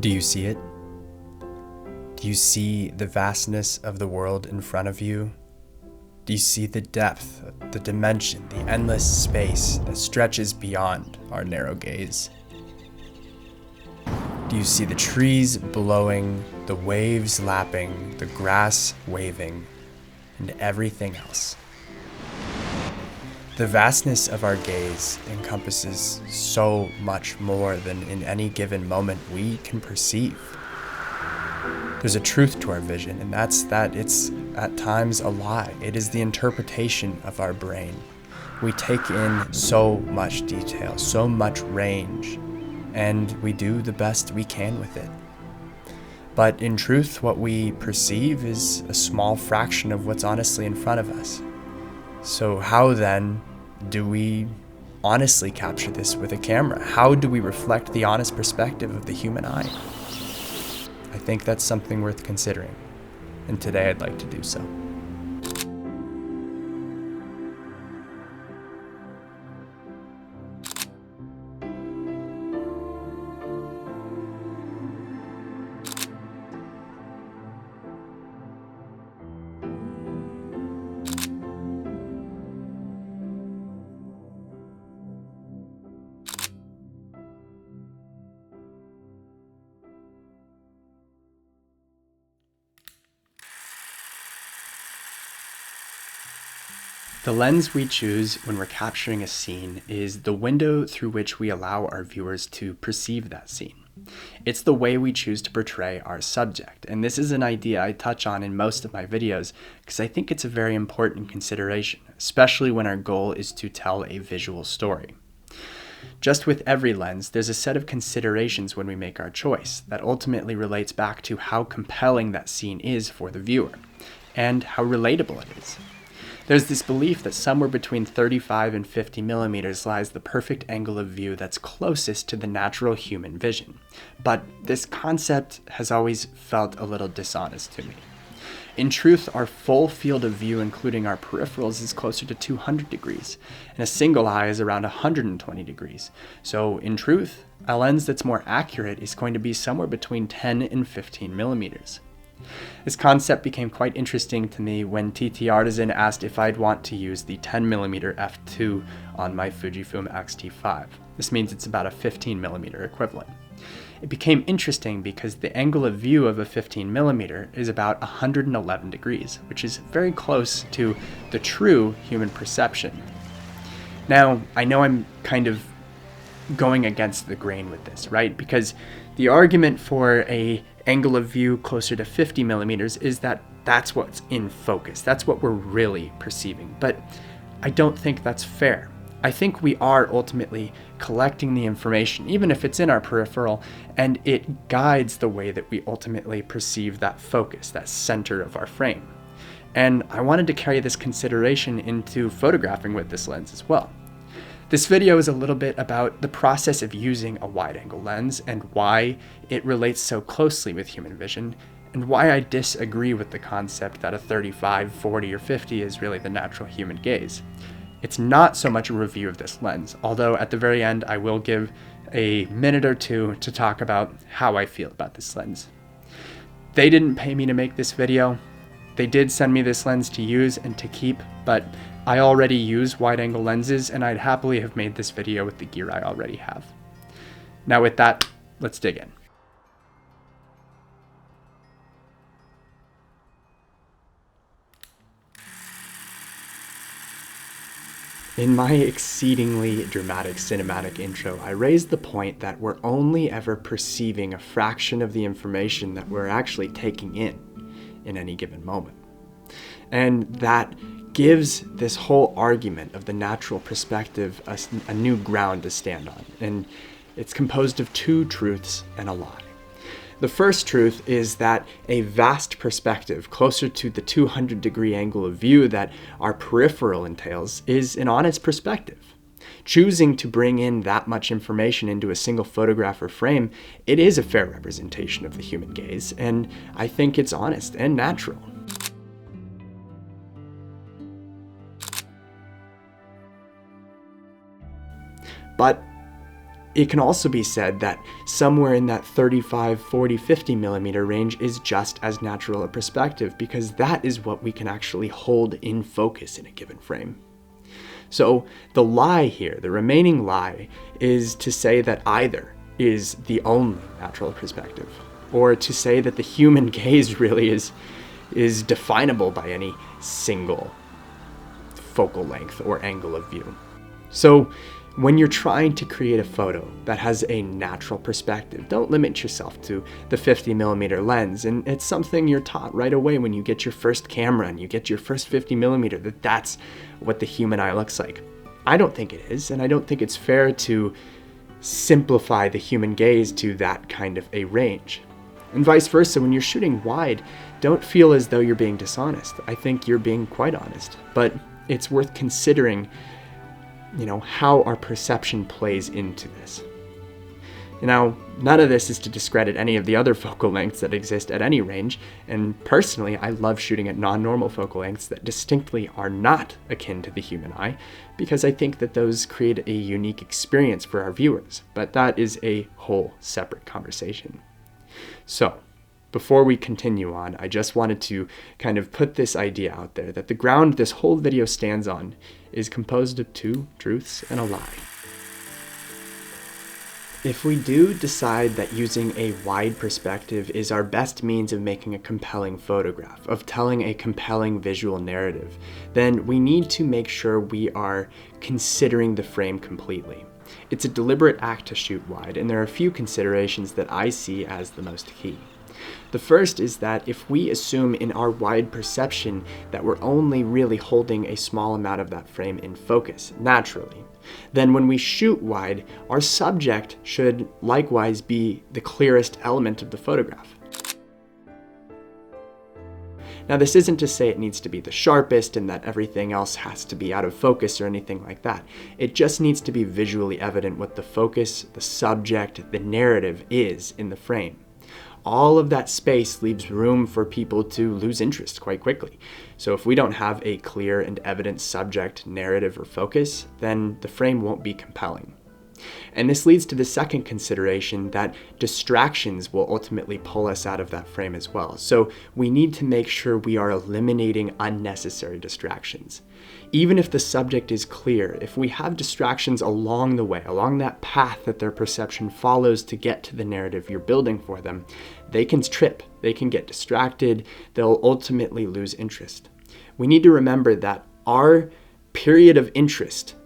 Do you see it? Do you see the vastness of the world in front of you? Do you see the depth, the dimension, the endless space that stretches beyond our narrow gaze? Do you see the trees blowing, the waves lapping, the grass waving, and everything else? The vastness of our gaze encompasses so much more than in any given moment we can perceive. There's a truth to our vision, and that's that it's at times a lie. It is the interpretation of our brain. We take in so much detail, so much range, and we do the best we can with it. But in truth, what we perceive is a small fraction of what's honestly in front of us. So how then do we honestly capture this with a camera? How do we reflect the honest perspective of the human eye? I think that's something worth considering, and today I'd like to do so. The lens we choose when we're capturing a scene is the window through which we allow our viewers to perceive that scene. It's the way we choose to portray our subject, and this is an idea I touch on in most of my videos because I think it's a very important consideration, especially when our goal is to tell a visual story. Just with every lens, there's a set of considerations when we make our choice that ultimately relates back to how compelling that scene is for the viewer, and how relatable it is. There's this belief that somewhere between 35 and 50 millimeters lies the perfect angle of view that's closest to the natural human vision. But this concept has always felt a little dishonest to me. In truth, our full field of view, including our peripherals, is closer to 200 degrees, and a single eye is around 120 degrees. So in truth, a lens that's more accurate is going to be somewhere between 10 and 15 millimeters. This concept became quite interesting to me when TTArtisan asked if I'd want to use the 10mm f2 on my Fujifilm X-T5. This means it's about a 15mm equivalent. It became interesting because the angle of view of a 15mm is about 111 degrees, which is very close to the true human perception. Now, I know I'm kind of going against the grain with this, right? Because the argument for a angle of view closer to 50 millimeters is that that's what's in focus. That's what we're really perceiving. But I don't think that's fair. I think we are ultimately collecting the information, even if it's in our peripheral, and it guides the way that we ultimately perceive that focus, that center of our frame. And I wanted to carry this consideration into photographing with this lens as well. This video is a little bit about the process of using a wide-angle lens and why it relates so closely with human vision, and why I disagree with the concept that a 35, 40, or 50 is really the natural human gaze. It's not so much a review of this lens, although at the very end I will give a minute or two to talk about how I feel about this lens. They didn't pay me to make this video. They did send me this lens to use and to keep, but I already use wide-angle lenses, and I'd happily have made this video with the gear I already have. Now with that, let's dig in. In my exceedingly dramatic cinematic intro, I raised the point that we're only ever perceiving a fraction of the information that we're actually taking in any given moment. And that gives this whole argument of the natural perspective a new ground to stand on. And it's composed of two truths and a lie. The first truth is that a vast perspective, closer to the 200-degree angle of view that our peripheral entails, is an honest perspective. Choosing to bring in that much information into a single photograph or frame, it is a fair representation of the human gaze, and I think it's honest and natural. But it can also be said that somewhere in that 35, 40, 50 millimeter range is just as natural a perspective, because that is what we can actually hold in focus in a given frame. So the lie here, the remaining lie, is to say that either is the only natural perspective, or to say that the human gaze really is definable by any single focal length or angle of view. So when you're trying to create a photo that has a natural perspective, don't limit yourself to the 50 millimeter lens. And it's something you're taught right away when you get your first camera and you get your first 50 millimeter, that that's what the human eye looks like. I don't think it is, and I don't think it's fair to simplify the human gaze to that kind of a range. And vice versa, when you're shooting wide, don't feel as though you're being dishonest. I think you're being quite honest, but it's worth considering how our perception plays into this. Now, none of this is to discredit any of the other focal lengths that exist at any range, and personally, I love shooting at non-normal focal lengths that distinctly are not akin to the human eye, because I think that those create a unique experience for our viewers, but that is a whole separate conversation. So, before we continue on, I just wanted to kind of put this idea out there that the ground this whole video stands on is composed of two truths and a lie. If we do decide that using a wide perspective is our best means of making a compelling photograph, of telling a compelling visual narrative, then we need to make sure we are considering the frame completely. It's a deliberate act to shoot wide, and there are a few considerations that I see as the most key. The first is that if we assume in our wide perception that we're only really holding a small amount of that frame in focus, naturally, then when we shoot wide, our subject should likewise be the clearest element of the photograph. Now, this isn't to say it needs to be the sharpest and that everything else has to be out of focus or anything like that. It just needs to be visually evident what the focus, the subject, the narrative is in the frame. All of that space leaves room for people to lose interest quite quickly. So if we don't have a clear and evident subject, narrative, or focus, then the frame won't be compelling. And this leads to the second consideration, that distractions will ultimately pull us out of that frame as well. So we need to make sure we are eliminating unnecessary distractions. Even if the subject is clear, if we have distractions along the way, along that path that their perception follows to get to the narrative you're building for them, they can trip, they can get distracted, they'll ultimately lose interest. We need to remember that our period of interest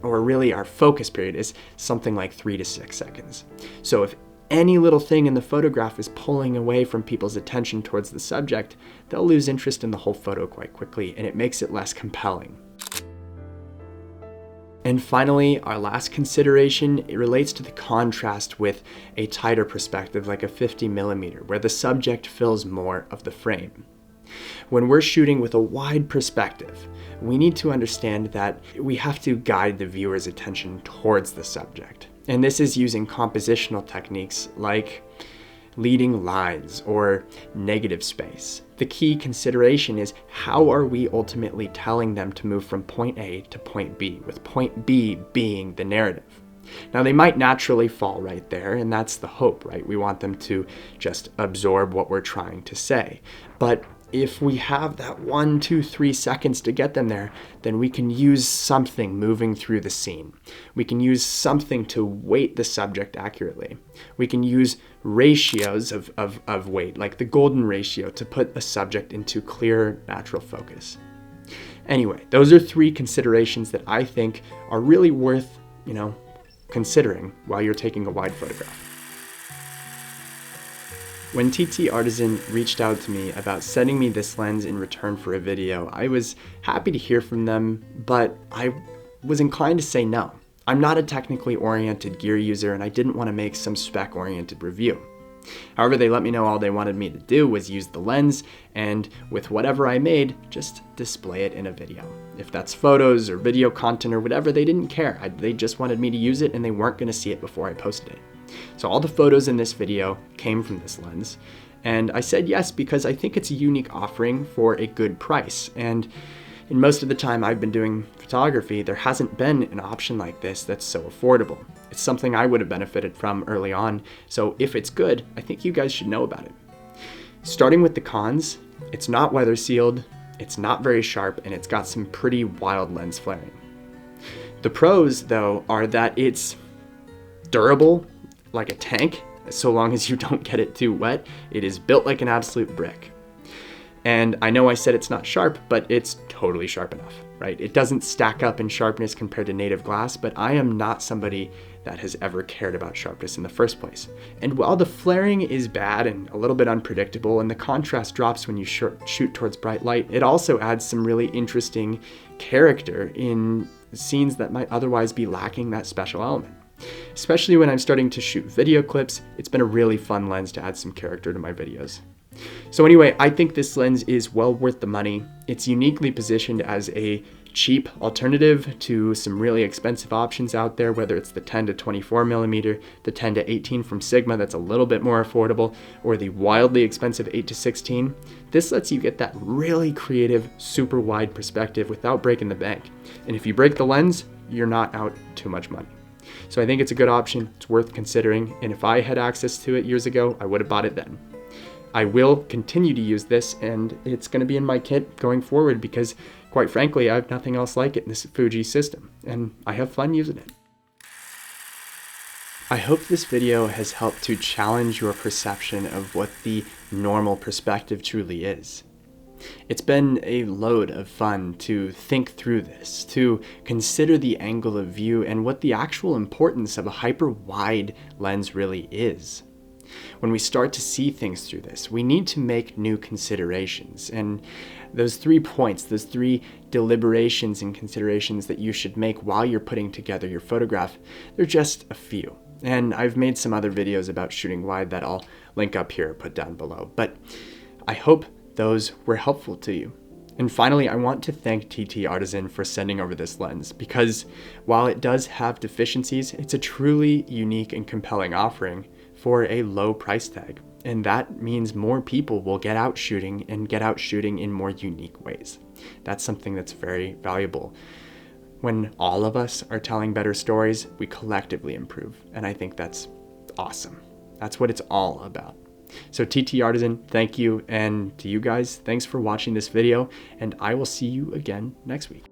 or really our focus period is something like 3 to 6 seconds. So if any little thing in the photograph is pulling away from people's attention towards the subject, they'll lose interest in the whole photo quite quickly, and it makes it less compelling. And finally, our last consideration, it relates to the contrast with a tighter perspective like a 50 millimeter, where the subject fills more of the frame. When we're shooting with a wide perspective, we need to understand that we have to guide the viewer's attention towards the subject. And this is using compositional techniques like leading lines or negative space. The key consideration is, how are we ultimately telling them to move from point A to point B, with point B being the narrative? Now, they might naturally fall right there, and that's the hope, right? We want them to just absorb what we're trying to say. But if we have that 1, 2, 3 seconds to get them there, then we can use something moving through the scene. We can use something to weight the subject accurately. We can use ratios of weight, like the golden ratio, to put a subject into clear, natural focus. Anyway, those are 3 considerations that I think are really worth, considering while you're taking a wide photograph. When TTArtisan reached out to me about sending me this lens in return for a video, I was happy to hear from them, but I was inclined to say no. I'm not a technically oriented gear user, and I didn't want to make some spec-oriented review. However, they let me know all they wanted me to do was use the lens, and with whatever I made, just display it in a video. If that's photos or video content or whatever, they didn't care. They just wanted me to use it, and they weren't going to see it before I posted it. So all the photos in this video came from this lens, and I said yes because I think it's a unique offering for a good price. And And most of the time I've been doing photography, there hasn't been an option like this that's so affordable. It's something I would have benefited from early on, so if it's good, I think you guys should know about it. Starting with the cons, it's not weather sealed, it's not very sharp, and it's got some pretty wild lens flaring. The pros, though, are that it's durable like a tank, so long as you don't get it too wet. It is built like an absolute brick. And I know I said it's not sharp, but it's totally sharp enough, right? It doesn't stack up in sharpness compared to native glass, but I am not somebody that has ever cared about sharpness in the first place. And while the flaring is bad and a little bit unpredictable, and the contrast drops when you shoot towards bright light, it also adds some really interesting character in scenes that might otherwise be lacking that special element. Especially when I'm starting to shoot video clips, it's been a really fun lens to add some character to my videos. So anyway, I think this lens is well worth the money. It's uniquely positioned as a cheap alternative to some really expensive options out there, whether it's the 10 to 24mm, the 10 to 18 from Sigma that's a little bit more affordable, or the wildly expensive 8 to 16. This lets you get that really creative, super wide perspective without breaking the bank. And if you break the lens, you're not out too much money. So I think it's a good option, it's worth considering, and if I had access to it years ago, I would have bought it then. I will continue to use this, and it's going to be in my kit going forward because, quite frankly, I have nothing else like it in this Fuji system, and I have fun using it. I hope this video has helped to challenge your perception of what the normal perspective truly is. It's been a load of fun to think through this, to consider the angle of view and what the actual importance of a hyper-wide lens really is. When we start to see things through this, we need to make new considerations. And those 3 points, those 3 deliberations and considerations that you should make while you're putting together your photograph, they're just a few. And I've made some other videos about shooting wide that I'll link up here or put down below. But I hope those were helpful to you. And finally, I want to thank TTArtisan for sending over this lens, because while it does have deficiencies, it's a truly unique and compelling offering for a low price tag. And that means more people will get out shooting and get out shooting in more unique ways. That's something that's very valuable. When all of us are telling better stories, we collectively improve. And I think that's awesome. That's what it's all about. So TTArtisan, thank you. And to you guys, thanks for watching this video. And I will see you again next week.